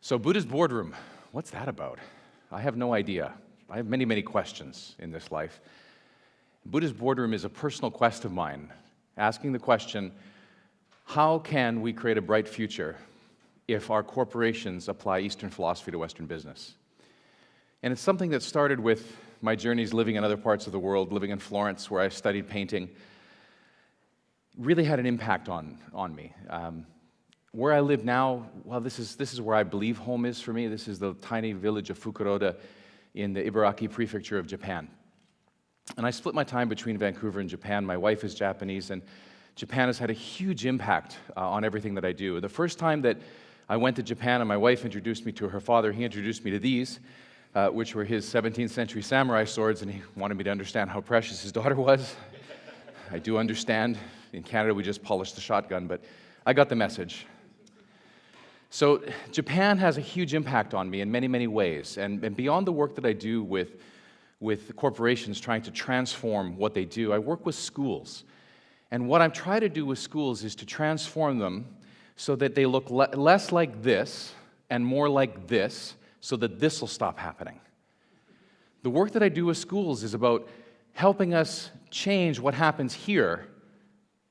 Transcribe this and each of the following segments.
So Buddhist Boardroom, what's that about? I have no idea. I have many, many questions in this life. Buddhist Boardroom is a personal quest of mine, asking the question, how can we create a bright future if our corporations apply Eastern philosophy to Western business? And it's something that started with my journeys living in other parts of the world, living in Florence, where I studied painting. Really had an impact on me. Where I live now, well, this is where I believe home is for me. This is the tiny village of Fukushima in the Ibaraki prefecture of Japan. And I split my time between Vancouver and Japan. My wife is Japanese, and Japan has had a huge impact on everything that I do. The first time that I went to Japan and my wife introduced me to her father, he introduced me to these, which were his 17th century samurai swords, and he wanted me to understand how precious his daughter was. I do understand. In Canada, we just polished the shotgun, but I got the message. So Japan has a huge impact on me in many, many ways. And beyond the work that I do with corporations trying to transform what they do, I work with schools. And what I'm trying to do with schools is to transform them so that they look less like this and more like this, so that this will stop happening. The work that I do with schools is about helping us change what happens here.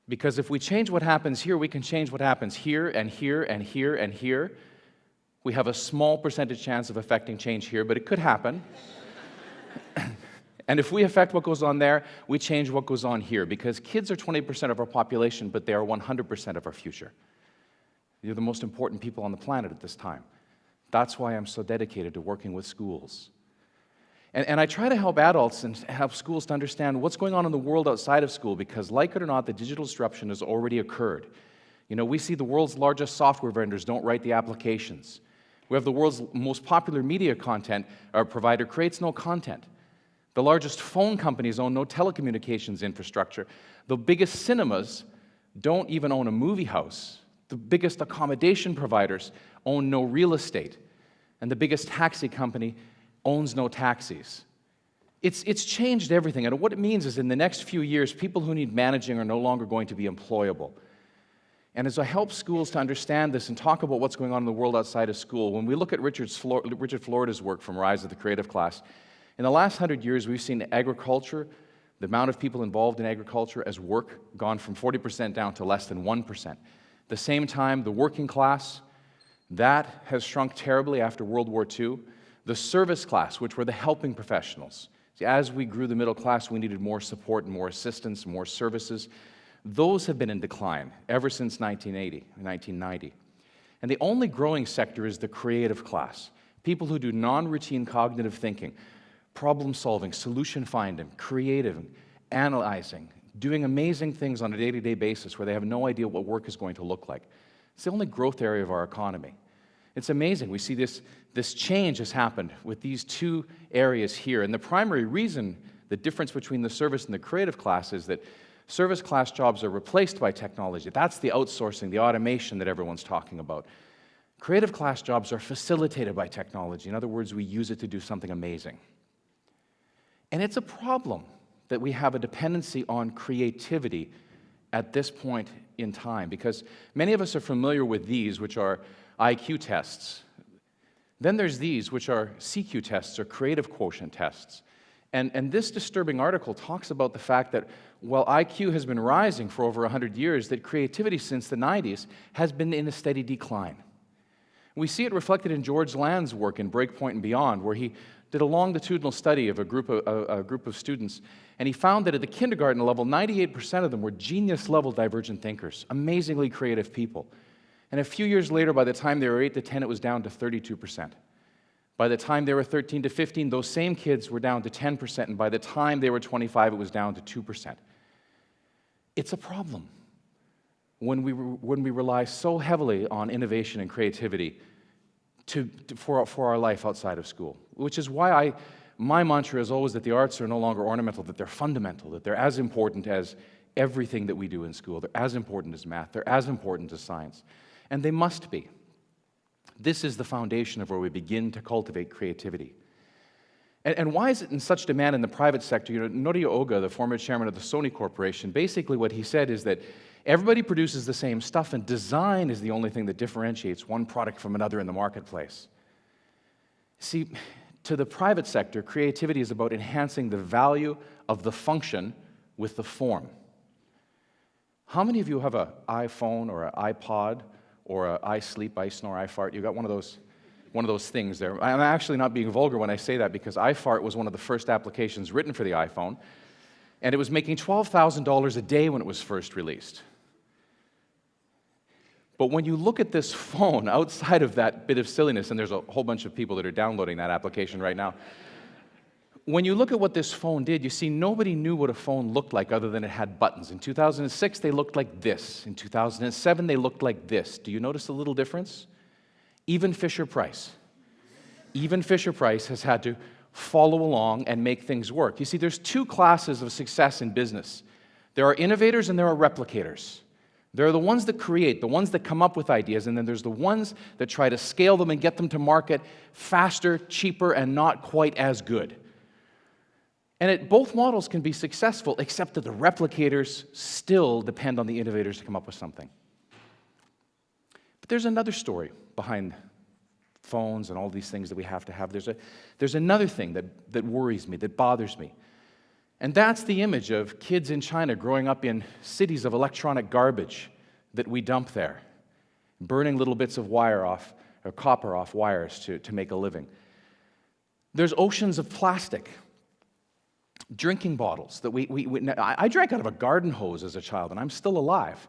Because if we change what happens here, we can change what happens here and here and here and here. We have a small percentage chance of affecting change here, but it could happen. And if we affect what goes on there, we change what goes on here. Because kids are 20% of our population, but they are 100% of our future. They're the most important people on the planet at this time. That's why I'm so dedicated to working with schools. And I try to help adults and help schools to understand what's going on in the world outside of school, because like it or not, the digital disruption has already occurred. You know, we see the world's largest software vendors don't write the applications. We have the world's most popular media content, our provider creates no content. The largest phone companies own no telecommunications infrastructure. The biggest cinemas don't even own a movie house. The biggest accommodation providers own no real estate. And the biggest taxi company owns no taxis. It's changed everything, and what it means is in the next few years, people who need managing are no longer going to be employable. And as I help schools to understand this and talk about what's going on in the world outside of school, when we look at Richard Florida's work from Rise of the Creative Class, in the last 100 years, we've seen agriculture, the amount of people involved in agriculture as work, gone from 40% down to less than 1%. At the same time, the working class, that has shrunk terribly after World War II. The service class, which were the helping professionals. See, as we grew the middle class, we needed more support and more assistance, more services. Those have been in decline ever since 1990. And the only growing sector is the creative class. People who do non-routine cognitive thinking, problem solving, solution finding, creative, analyzing, doing amazing things on a day-to-day basis where they have no idea what work is going to look like. It's the only growth area of our economy. It's amazing. We see this change has happened with these two areas here. And the primary reason, the difference between the service and the creative class, is that service class jobs are replaced by technology. That's the outsourcing, the automation that everyone's talking about. Creative class jobs are facilitated by technology. In other words, we use it to do something amazing. And it's a problem that we have a dependency on creativity at this point in time, because many of us are familiar with these, which are IQ tests. Then there's these, which are CQ tests, or creative quotient tests. And this disturbing article talks about the fact that while IQ has been rising for over 100 years, that creativity since the 90s has been in a steady decline. We see it reflected in George Land's work in Breakpoint and Beyond, where he did a longitudinal study of a group of students, and he found that at the kindergarten level, 98% of them were genius-level divergent thinkers, amazingly creative people. And a few years later, by the time they were 8 to 10, it was down to 32%. By the time they were 13 to 15, those same kids were down to 10%, and by the time they were 25, it was down to 2%. It's a problem when we rely so heavily on innovation and creativity for our life outside of school, which is why my mantra is always that the arts are no longer ornamental, that they're fundamental, that they're as important as everything that we do in school. They're as important as math. They're as important as science. And they must be. This is the foundation of where we begin to cultivate creativity. And why is it in such demand in the private sector? You know, Norio Oga, the former chairman of the Sony Corporation, basically what he said is that Everybody produces the same stuff, and design is the only thing that differentiates one product from another in the marketplace. See, to the private sector, creativity is about enhancing the value of the function with the form. How many of you have an iPhone or an iPod or an iSleep, iSnore, iFart? You got one of those things there. I'm actually not being vulgar when I say that, because iFart was one of the first applications written for the iPhone, and it was making $12,000 a day when it was first released. But when you look at this phone outside of that bit of silliness, and there's a whole bunch of people that are downloading that application right now, when you look at what this phone did, you see nobody knew what a phone looked like other than it had buttons. In 2006, they looked like this. In 2007, they looked like this. Do you notice a little difference? Even Fisher-Price has had to follow along and make things work. You see, there's two classes of success in business. There are innovators and there are replicators. There are the ones that create, the ones that come up with ideas, and then there's the ones that try to scale them and get them to market faster, cheaper, and not quite as good. And both models can be successful, except that the replicators still depend on the innovators to come up with something. But there's another story behind phones and all these things that we have to have. There's another thing that worries me, that bothers me. And that's the image of kids in China growing up in cities of electronic garbage that we dump there, burning little bits of wire off, or copper off wires to make a living. There's oceans of plastic, drinking bottles that I drank out of a garden hose as a child, and I'm still alive.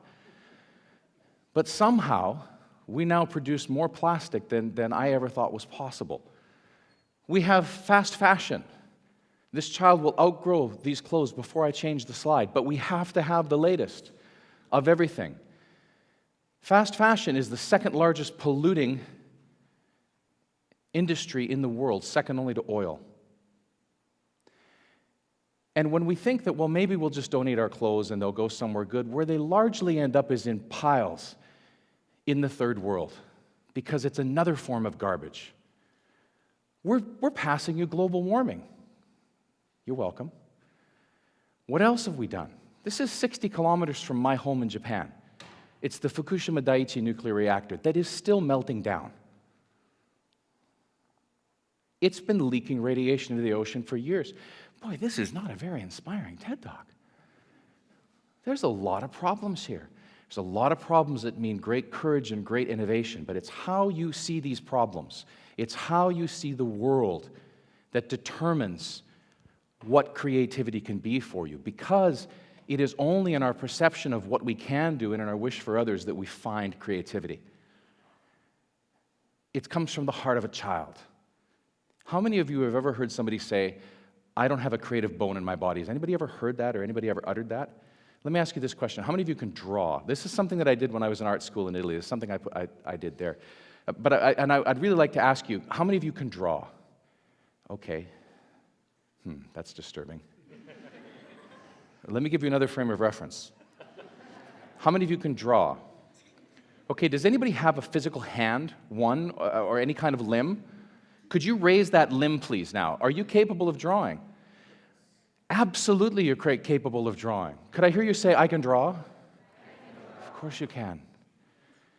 But somehow, we now produce more plastic than I ever thought was possible. We have fast fashion. This child will outgrow these clothes before I change the slide, but we have to have the latest of everything. Fast fashion is the second largest polluting industry in the world, second only to oil. And when we think that, well, maybe we'll just donate our clothes and they'll go somewhere good, where they largely end up is in piles in the third world, because it's another form of garbage. We're passing you global warming. You're welcome. What else have we done? This is 60 kilometers from my home in Japan. It's the Fukushima Daiichi nuclear reactor that is still melting down. It's been leaking radiation into the ocean for years. Boy, this is not a very inspiring TED Talk. There's a lot of problems here. There's a lot of problems that mean great courage and great innovation, but it's how you see these problems. It's how you see the world that determines what creativity can be for you, because it is only in our perception of what we can do and in our wish for others that we find creativity. It comes from the heart of a child. How many of you have ever heard somebody say, I don't have a creative bone in my body? Has anybody ever heard that, or anybody ever uttered that? Let me ask you this question. How many of you can draw? This is something that I did when I was in art school in Italy. It's something I did there. But I'd really like to ask you, how many of you can draw? Okay. That's disturbing. Let me give you another frame of reference. How many of you can draw? Okay, does anybody have a physical hand, one, or any kind of limb? Could you raise that limb, please, now? Are you capable of drawing? Absolutely, you're capable of drawing. Could I hear you say, I can draw? Of course you can.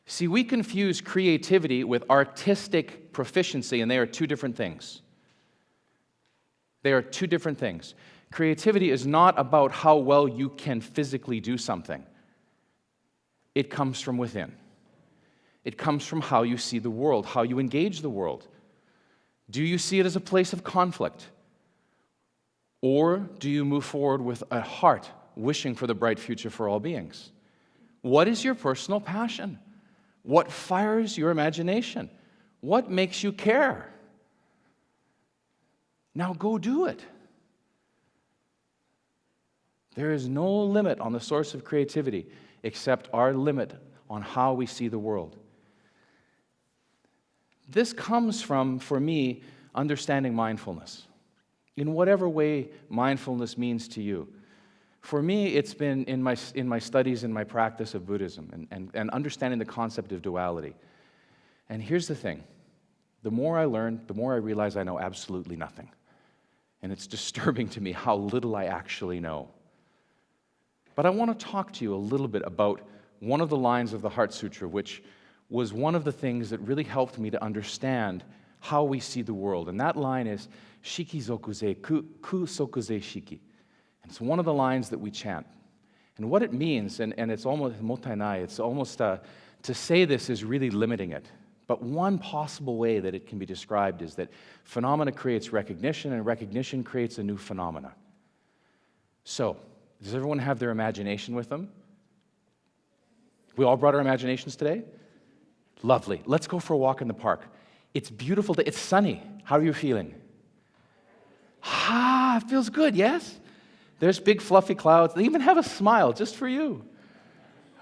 See, we confuse creativity with artistic proficiency, and they are two different things. They are two different things. Creativity is not about how well you can physically do something. It comes from within. It comes from how you see the world, how you engage the world. Do you see it as a place of conflict? Or do you move forward with a heart wishing for the bright future for all beings? What is your personal passion? What fires your imagination? What makes you care? Now go do it. There is no limit on the source of creativity except our limit on how we see the world. This comes from, for me, understanding mindfulness. In whatever way mindfulness means to you. For me, it's been in my studies and my practice of Buddhism and understanding the concept of duality. And here's the thing. The more I learn, the more I realize I know absolutely nothing. And it's disturbing to me how little I actually know. But I want to talk to you a little bit about one of the lines of the Heart Sutra, which was one of the things that really helped me to understand how we see the world. And that line is, Shiki Zokuze, Ku Sokuze Shiki. And it's one of the lines that we chant. And what it means, and it's almost motainai, it's almost, to say this is really limiting it. But one possible way that it can be described is that phenomena creates recognition, and recognition creates a new phenomena. So, does everyone have their imagination with them? We all brought our imaginations today? Lovely. Let's go for a walk in the park. It's beautiful. It's sunny. How are you feeling? It feels good, yes? There's big fluffy clouds. They even have a smile just for you.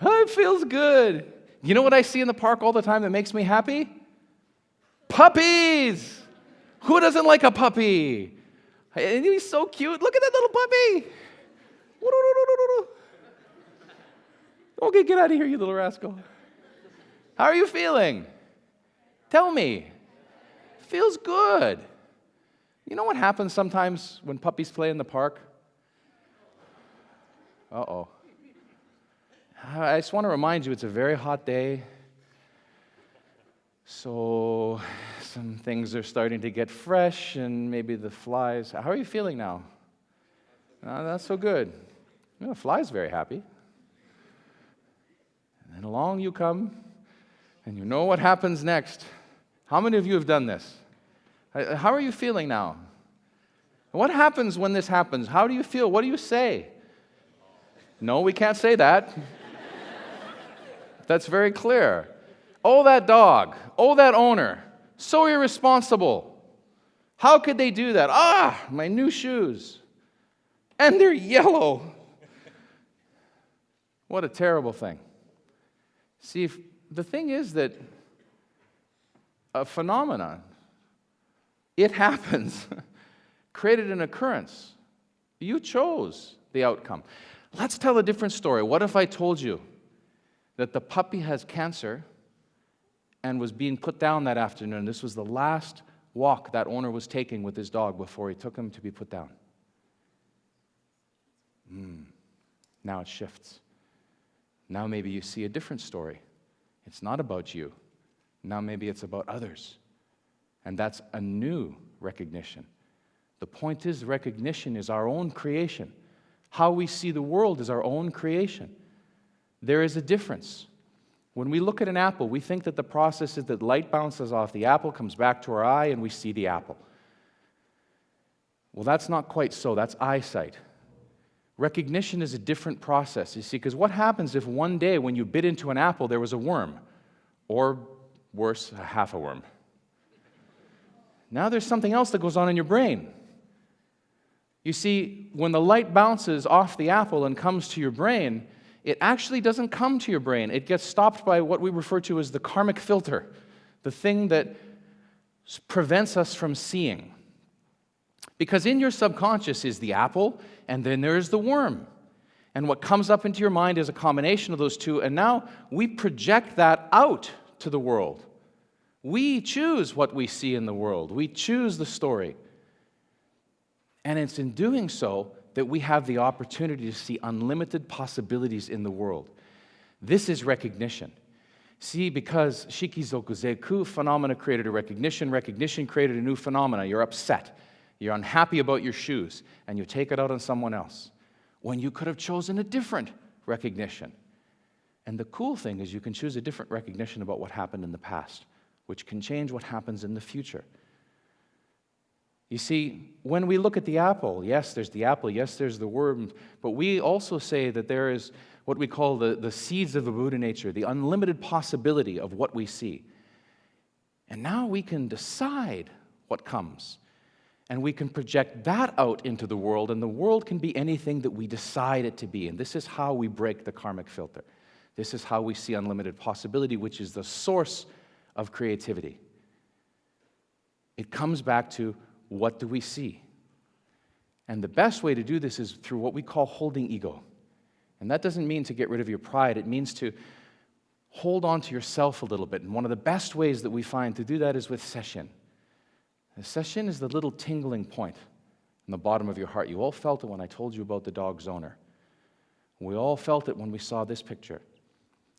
It feels good. You know what I see in the park all the time that makes me happy? Puppies! Who doesn't like a puppy? And he's so cute. Look at that little puppy. Okay, get out of here, you little rascal. How are you feeling? Tell me. Feels good. You know what happens sometimes when puppies play in the park? Uh-oh. I just want to remind you, it's a very hot day. So some things are starting to get fresh, and maybe the flies. How are you feeling now? That's so good. The fly's very happy. And then along you come, and you know what happens next. How many of you have done this? How are you feeling now? What happens when this happens? How do you feel? What do you say? No, we can't say that. That's very clear. Oh, that dog. Oh, that owner. So irresponsible. How could they do that? My new shoes. And they're yellow. What a terrible thing. See, the thing is that a phenomenon, it happens, created an occurrence. You chose the outcome. Let's tell a different story. What if I told you that the puppy has cancer and was being put down that afternoon? This was the last walk that owner was taking with his dog before he took him to be put down. Now it shifts. Now maybe you see a different story. It's not about you. Now maybe it's about others. And that's a new recognition. The point is, recognition is our own creation. How we see the world is our own creation. There is a difference. When we look at an apple, we think that the process is that light bounces off the apple, comes back to our eye, and we see the apple. Well, that's not quite so. That's eyesight. Recognition is a different process, you see, because what happens if one day when you bit into an apple there was a worm, or worse, half a worm? Now there's something else that goes on in your brain. You see, when the light bounces off the apple and comes to your brain, it actually doesn't come to your brain. It gets stopped by what we refer to as the karmic filter, the thing that prevents us from seeing. Because in your subconscious is the apple, and then there's the worm. And what comes up into your mind is a combination of those two, and now we project that out to the world. We choose what we see in the world. We choose the story. And it's in doing so that we have the opportunity to see unlimited possibilities in the world. This is recognition. See, because Shikizoku phenomena created a recognition, recognition created a new phenomena. You're upset. You're unhappy about your shoes, and you take it out on someone else, when you could have chosen a different recognition. And the cool thing is you can choose a different recognition about what happened in the past, which can change what happens in the future. You see, when we look at the apple, yes, there's the apple, yes, there's the worm, but we also say that there is what we call the seeds of the Buddha nature, the unlimited possibility of what we see. And now we can decide what comes. And we can project that out into the world, and the world can be anything that we decide it to be. And this is how we break the karmic filter. This is how we see unlimited possibility, which is the source of creativity. It comes back to, what do we see? And the best way to do this is through what we call holding ego. And that doesn't mean to get rid of your pride. It means to hold on to yourself a little bit. And one of the best ways that we find to do that is with sesshin. The sesshin is the little tingling point in the bottom of your heart. You all felt it when I told you about the dog's owner. We all felt it when we saw this picture.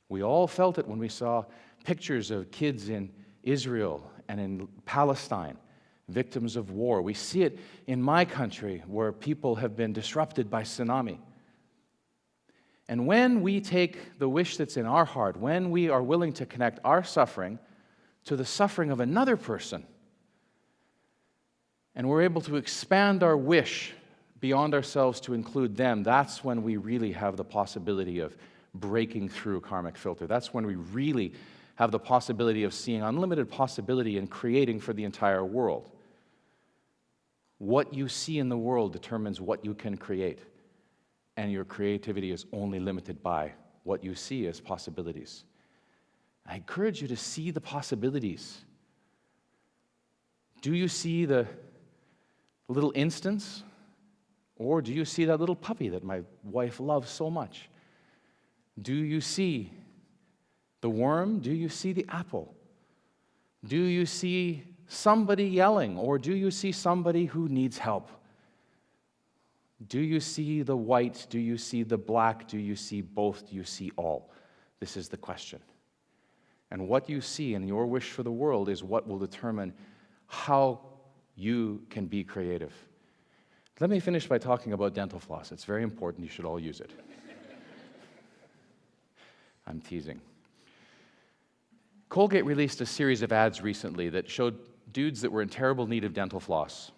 We all felt it when we saw pictures of kids in Israel and in Palestine, victims of war. We see it in my country where people have been disrupted by tsunami. And when we take the wish that's in our heart, when we are willing to connect our suffering to the suffering of another person, and we're able to expand our wish beyond ourselves to include them, that's when we really have the possibility of breaking through karmic filter. That's when we really have the possibility of seeing unlimited possibility and creating for the entire world. What you see in the world determines what you can create, and your creativity is only limited by what you see as possibilities. I encourage you to see the possibilities. Do you see the little instance, or do you see that little puppy that my wife loves so much? Do you see the worm? Do you see the apple? Do you see somebody yelling, or do you see somebody who needs help? Do you see the white? Do you see the black? Do you see both? Do you see all? This is the question. And what you see in your wish for the world is what will determine how you can be creative. Let me finish by talking about dental floss. It's very important. You should all use it. I'm teasing. Colgate released a series of ads recently that showed dudes that were in terrible need of dental floss.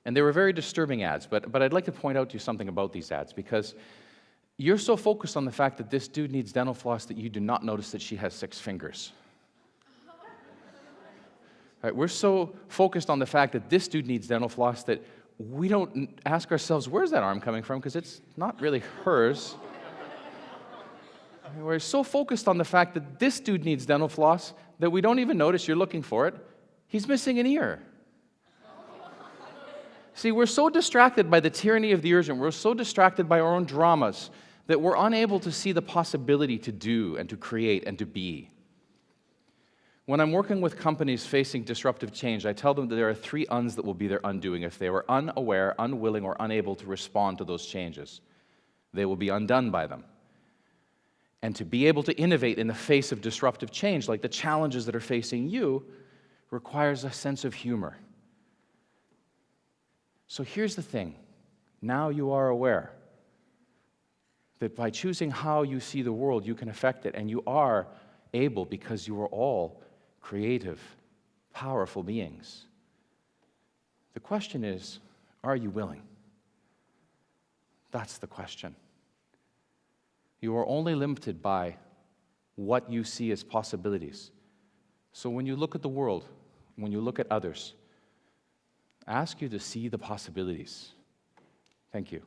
And they were very disturbing ads, but I'd like to point out to you something about these ads, because you're so focused on the fact that this dude needs dental floss that you do not notice that she has 6 fingers. Right, we're so focused on the fact that this dude needs dental floss that we don't ask ourselves, where's that arm coming from? Because it's not really hers. We're so focused on the fact that this dude needs dental floss that we don't even notice you're looking for it. He's missing an ear. See, we're so distracted by the tyranny of the urgent, we're so distracted by our own dramas that we're unable to see the possibility to do and to create and to be. When I'm working with companies facing disruptive change, I tell them that there are 3 uns that will be their undoing. If they were unaware, unwilling, or unable to respond to those changes, they will be undone by them. And to be able to innovate in the face of disruptive change, like the challenges that are facing you, requires a sense of humor. So here's the thing. Now you are aware that by choosing how you see the world, you can affect it, and you are able, because you are all creative, powerful beings. The question is, are you willing? That's the question. You are only limited by what you see as possibilities. So when you look at the world, when you look at others, ask you to see the possibilities. Thank you.